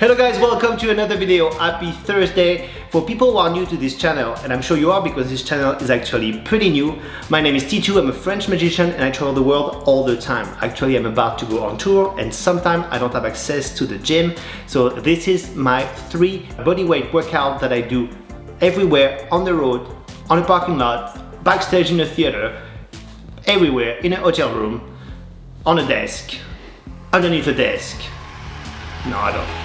Hello guys, welcome to another video. Happy Thursday. For people who are new to this channel, and I'm sure you are because this channel is actually pretty new, my name is Titou, I'm a French magician and I travel the world all the time. Actually, I'm about to go on tour and sometimes I don't have access to the gym. So this is my 3 bodyweight workout that I do everywhere, on the road, on a parking lot, backstage in a theater, everywhere, in a hotel room, on a desk, underneath a desk. No, I don't.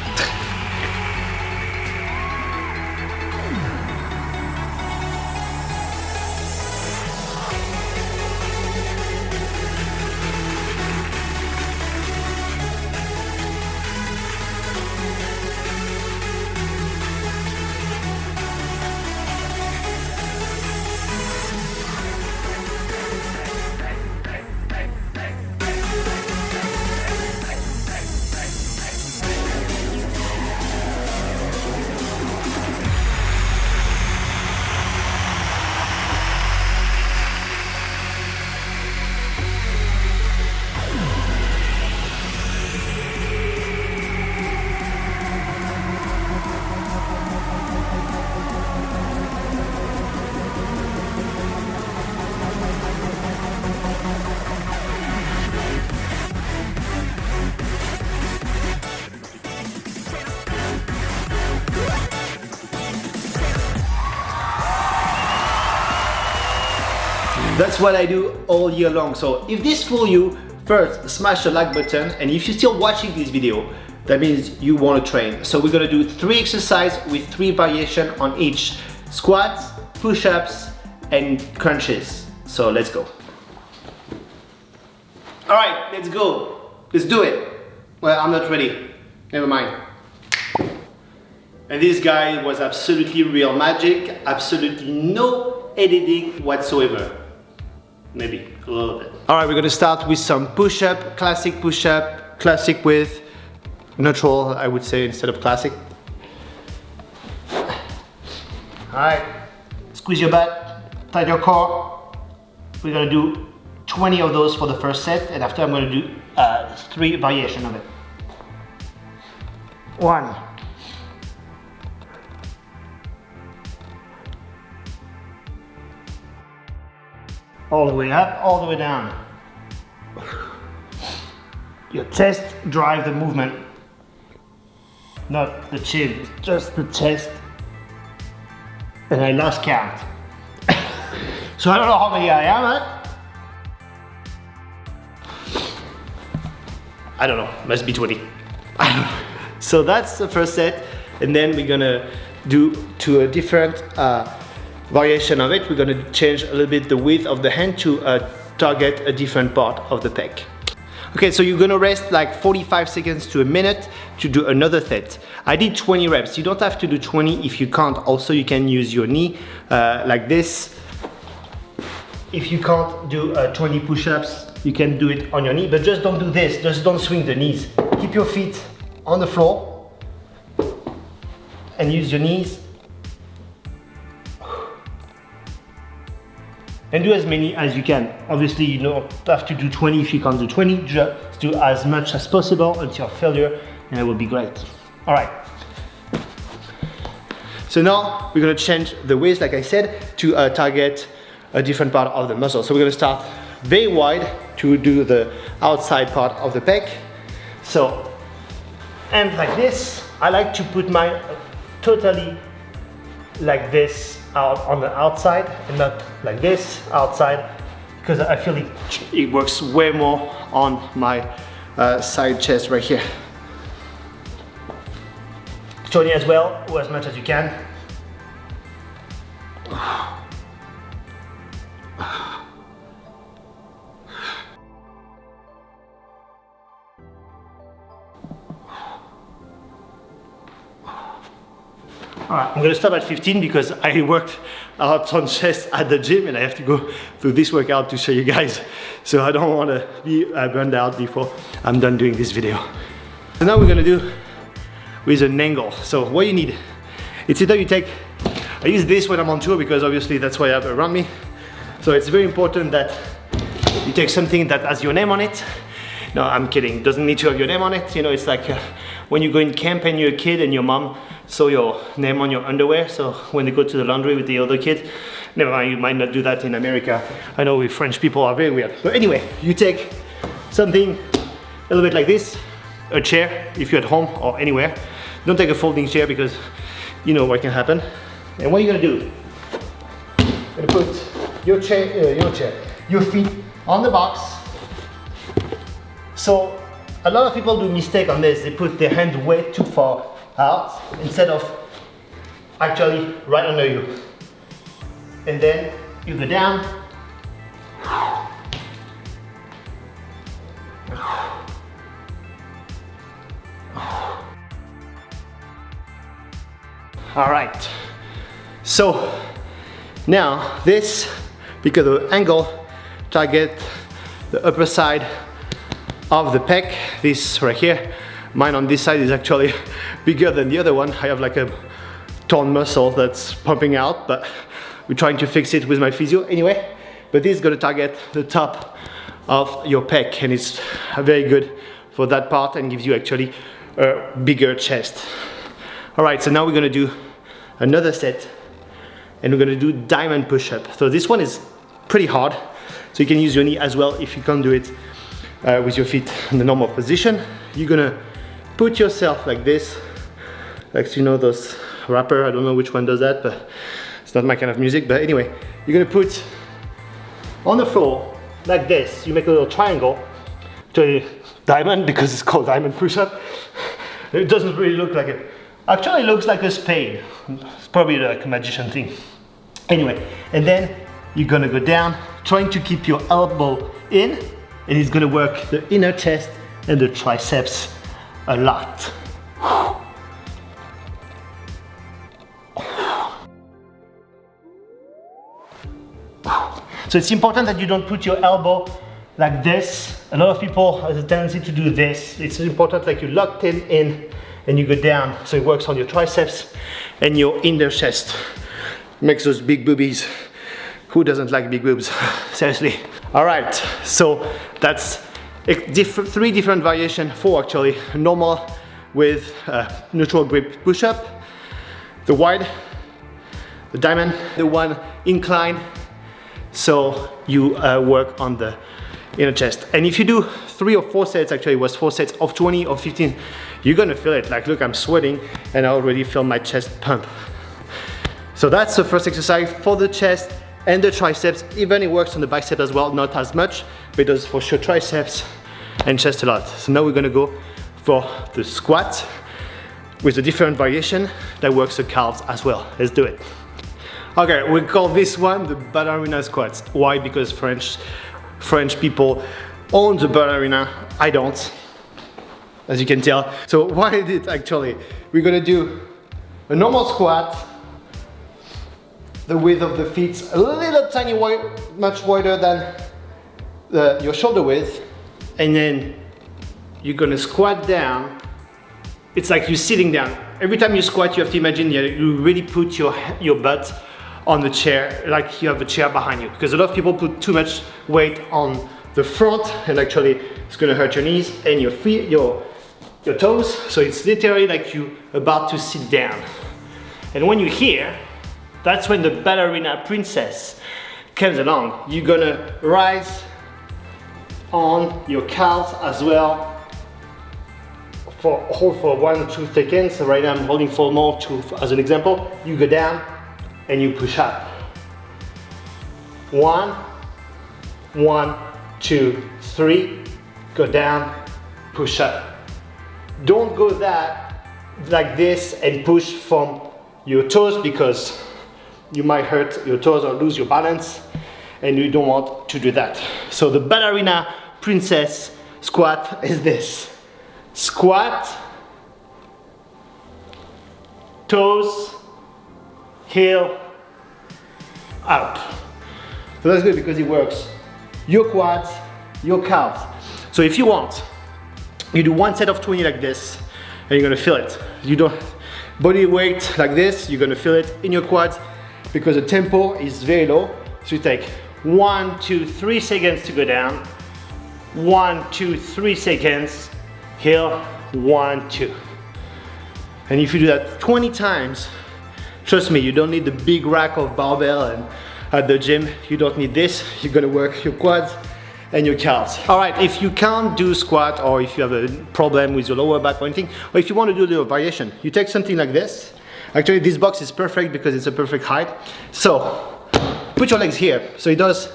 That's what I do all year long. So if this fools you, first smash the like button, and if you're still watching this video, that means you want to train. So we're gonna do 3 exercises with 3 variations on each: squats, push-ups, and crunches. So let's go. All right, let's go. Let's do it. Well, I'm not ready. Never mind. And this guy was absolutely real magic, absolutely no editing whatsoever. Maybe a little bit. All right, we're gonna start with some push-up, classic push-up, classic with neutral, I would say, instead of classic. All right, squeeze your butt, tight your core. We're gonna do 20 of those for the first set, and after I'm gonna do 3 variations of it. 1. All the way up, all the way down. Your chest drives the movement, not the chin, just the chest. And I lost count. So I don't know how many I am at. I don't know, must be 20. I don't know. So that's the first set, and then we're gonna do to a different variation of it. We're going to change a little bit the width of the hand to target a different part of the pec. Okay, so you're going to rest like 45 seconds to a minute to do another set. I did 20 reps. You don't have to do 20 if you can't. Also, you can use your knee like this. If you can't do 20 push-ups, you can do it on your knee, but just don't do this. Just don't swing the knees. Keep your feet on the floor and use your knees. And do as many as you can. Obviously, you don't have to do 20 if you can't do 20. Just do as much as possible until failure, and it will be great. All right. So now we're gonna change the waist, like I said, to target a different part of the muscle. So we're gonna start very wide to do the outside part of the pec. So, and like this, I like to put mine totally like this out on the outside and not like this outside, because I feel it works way more on my side chest right here. 20 as well, or as much as you can. Alright, I'm gonna stop at 15 because I worked a lot on chest at the gym and I have to go through this workout to show you guys. So I don't want to be burned out before I'm done doing this video. So now we're gonna do with an angle. So what you need, it's either you take, I use this when I'm on tour because obviously that's what I have around me. So it's very important that you take something that has your name on it. No, I'm kidding, it doesn't need to have your name on it. You know, it's like when you go in camp and you're a kid and your mom saw your name on your underwear, so when they go to the laundry with the other kid, never mind, you might not do that in America. I know we French people are very weird. But anyway, you take something a little bit like this, a chair, if you're at home or anywhere. Don't take a folding chair because you know what can happen. And what you're gonna do, you're gonna put your feet on the box. So a lot of people do mistake on this. They put their hand way too far out instead of actually right under you. And then you go down. All right. So now this, because of the angle, target the upper side of the pec. This right here, mine on this side is actually bigger than the other one. I have like a torn muscle that's pumping out, but we're trying to fix it with my physio anyway. But this is going to target the top of your pec, and it's very good for that part and gives you actually a bigger chest. All right, so now we're going to do another set, and we're going to do diamond push-up. So this one is pretty hard, so you can use your knee as well if you can't do it with your feet in the normal position. You're going to put yourself like this, like, you know, those rapper, I don't know which one does that, but it's not my kind of music. But anyway, you're going to put on the floor like this. You make a little triangle to a diamond because it's called diamond push-up. It doesn't really look like it. Actually, it looks like a spade. It's probably like a magician thing. Anyway, and then you're gonna go down, trying to keep your elbow in, and it's gonna work the inner chest and the triceps a lot. So it's important that you don't put your elbow like this. A lot of people have a tendency to do this. It's important like you locked in and you go down, so it works on your triceps and your inner chest. Makes those big boobies. Who doesn't like big boobs? Seriously. All right, so that's three different variations, four actually. Normal with neutral grip push-up, the wide, the diamond, the one incline, so you work on the inner chest. And if you do 3 or 4 sets, actually it was 4 sets of 20 or 15, you're gonna feel it. Like, look, I'm sweating and I already feel my chest pump. So that's the first exercise for the chest and the triceps. Even it works on the bicep as well, not as much, but it does for sure triceps and chest a lot. So now we're gonna go for the squat with a different variation that works the calves as well. Let's do it. Okay, we call this one the ballerina squats. Why? Because French people own the ballerina. I don't, as you can tell. So what is it actually? We're gonna do a normal squat. The width of the feet a little tiny much wider than your shoulder width, and then you're gonna squat down. It's like you're sitting down. Every time you squat, you have to imagine that you really put your butt on the chair, like you have a chair behind you, because a lot of people put too much weight on the front, and actually it's gonna hurt your knees and your feet, your toes. So it's literally like you about to sit down. And when you're here, that's when the ballerina princess comes along. You're gonna rise on your calves as well. Hold for 1 or 2 seconds. So right now I'm holding for more as an example. You go down and you push up. 1, 2, 3, go down, push up. Don't go like this and push from your toes, because you might hurt your toes or lose your balance, and you don't want to do that. So the ballerina princess squat is this. Squat, toes, heel, up. So that's good because it works your quads, your calves. So if you want, you do 1 set of 20 like this, and you're gonna feel it. You don't body weight like this, you're gonna feel it in your quads because the tempo is very low. So you take 1, 2, 3 seconds to go down, 1, 2, 3 seconds, heel, 1, 2. And if you do that 20 times, trust me, you don't need the big rack of barbell, and at the gym, you don't need this. You're gonna work your quads and your calves. All right, if you can't do squat, or if you have a problem with your lower back or anything, or if you want to do a little variation, you take something like this. Actually, this box is perfect because it's a perfect height. So, put your legs here. So it does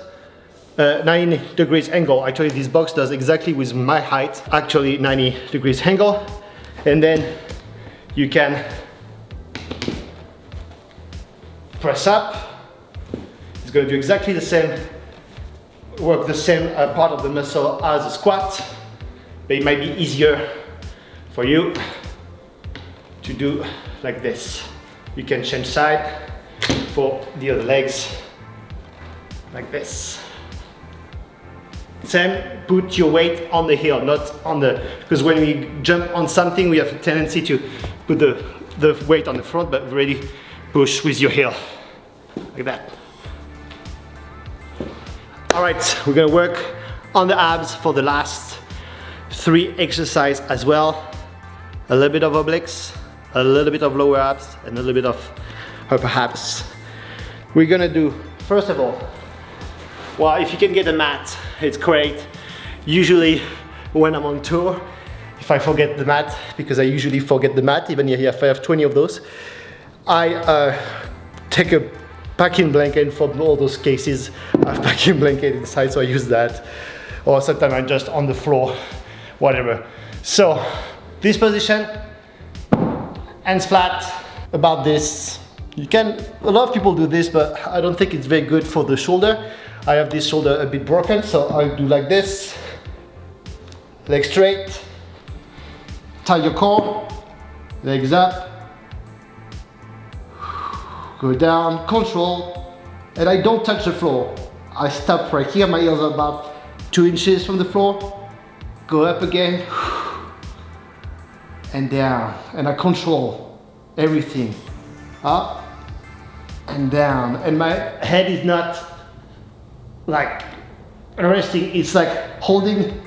90 degrees angle. Actually, this box does exactly with my height, actually 90 degrees angle. And then you can press up. It's gonna do exactly the same, work the same part of the muscle as a squat, but it might be easier for you to do like this. You can change side for the other legs, like this. Same, put your weight on the heel, not on the, because when we jump on something, we have a tendency to put the weight on the front, but really push with your heel, like that. All right, we're gonna work on the abs for the last 3 exercises as well. A little bit of obliques, a little bit of lower abs, and a little bit of upper abs. We're gonna do, first of all, well, if you can get a mat, it's great. Usually when I'm on tour, if I forget the mat, because I usually forget the mat, even if I have 20 of those, I take a packing blanket from all those cases. I have packing blanket inside, so I use that. Or sometimes I'm just on the floor, whatever. So this position, hands flat, about this. You can, a lot of people do this, but I don't think it's very good for the shoulder. I have this shoulder a bit broken, so I'll do like this. Legs straight, tie your core, legs up, go down, control, and I don't touch the floor. I stop right here, my heels are about 2 inches from the floor, go up again, and down, and I control everything. Up and down, and my head is not like resting, it's like holding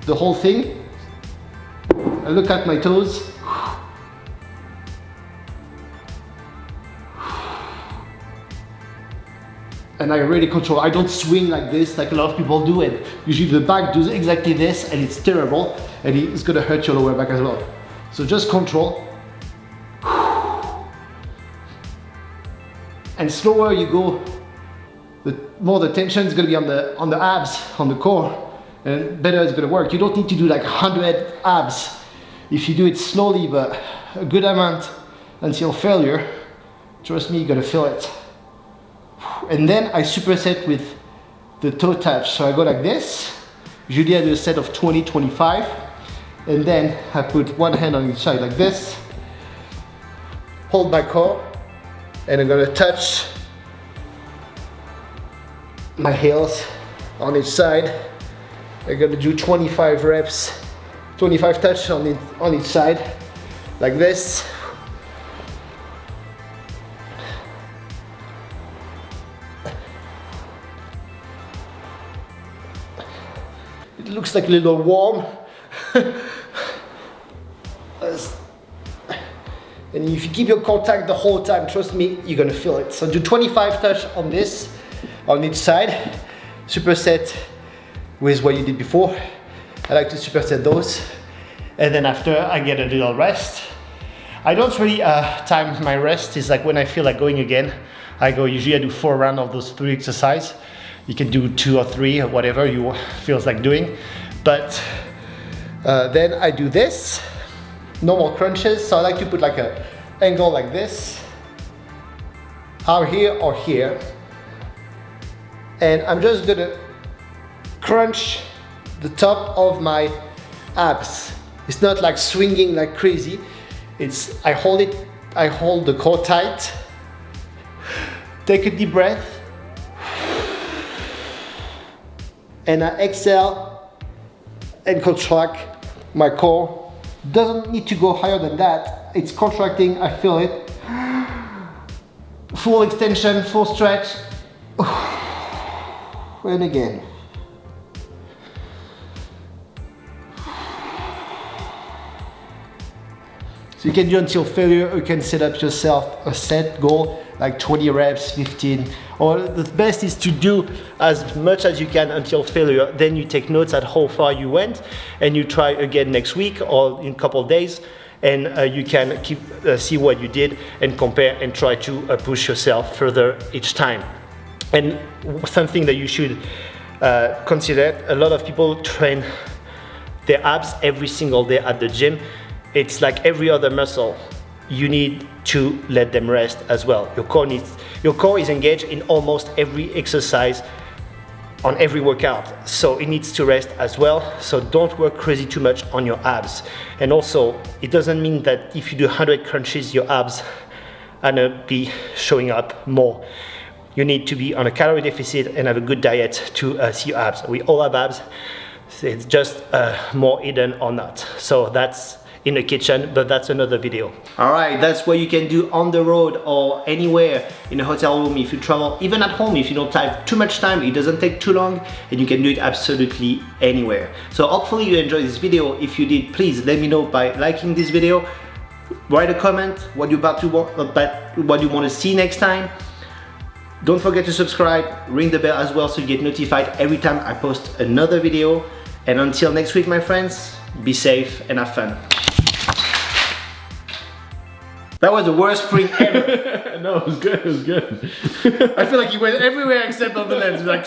the whole thing. I look at my toes. And I really control. I don't swing like this, like a lot of people do, and usually the back does exactly this, and it's terrible, and it's gonna hurt your lower back as well. So just control. And slower you go, the more the tension is going to be on the abs, on the core, and better it's going to work. You don't need to do like 100 abs. If you do it slowly, but a good amount until failure, trust me, you're going to feel it. And then I superset with the toe touch. So I go like this. Usually I do a set of 20, 25. And then I put one hand on each side like this. Hold my core. And I'm gonna touch my heels on each side. I'm gonna do 25 reps, 25 touch on each side, like this. It looks like a little warm. And if you keep your contact the whole time, trust me, you're gonna feel it. So do 25 touch on this, on each side. Superset with what you did before. I like to superset those. And then after, I get a little rest. I don't really time my rest. It's like when I feel like going again, I go, usually I do 4 rounds of those 3 exercises. You can do 2 or 3 or whatever you feels like doing. But then I do this. Normal crunches, so I like to put like a angle like this, or here or here, and I'm just gonna crunch the top of my abs. It's not like swinging like crazy. It's I hold the core tight. Take a deep breath, and I exhale and contract my core. Doesn't need to go higher than that. It's contracting, I feel it. Full extension, full stretch. And again. So you can do until failure. You can set up yourself a set goal, like 20 reps, 15. Or the best is to do as much as you can until failure. Then you take notes at how far you went, and you try again next week or in a couple of days. And you can see what you did and compare and try to push yourself further each time. And something that you should consider, a lot of people train their abs every single day at the gym. It's like every other muscle. You need to let them rest as well. Your core is engaged in almost every exercise on every workout, so it needs to rest as well. So don't work crazy too much on your abs. And also, it doesn't mean that if you do 100 crunches, your abs are gonna be showing up more. You need to be on a calorie deficit and have a good diet to see your abs. We all have abs, it's just more hidden or not. So that's in the kitchen, but that's another video. All right, that's what you can do on the road or anywhere in a hotel room if you travel, even at home if you don't have too much time, it doesn't take too long, and you can do it absolutely anywhere. So hopefully you enjoyed this video. If you did, please let me know by liking this video, write a comment what you want to see next time. Don't forget to subscribe, ring the bell as well so you get notified every time I post another video. And until next week, my friends, be safe and have fun. That was the worst spring ever. No, it was good, it was good. I feel like you went everywhere except on the lens. Like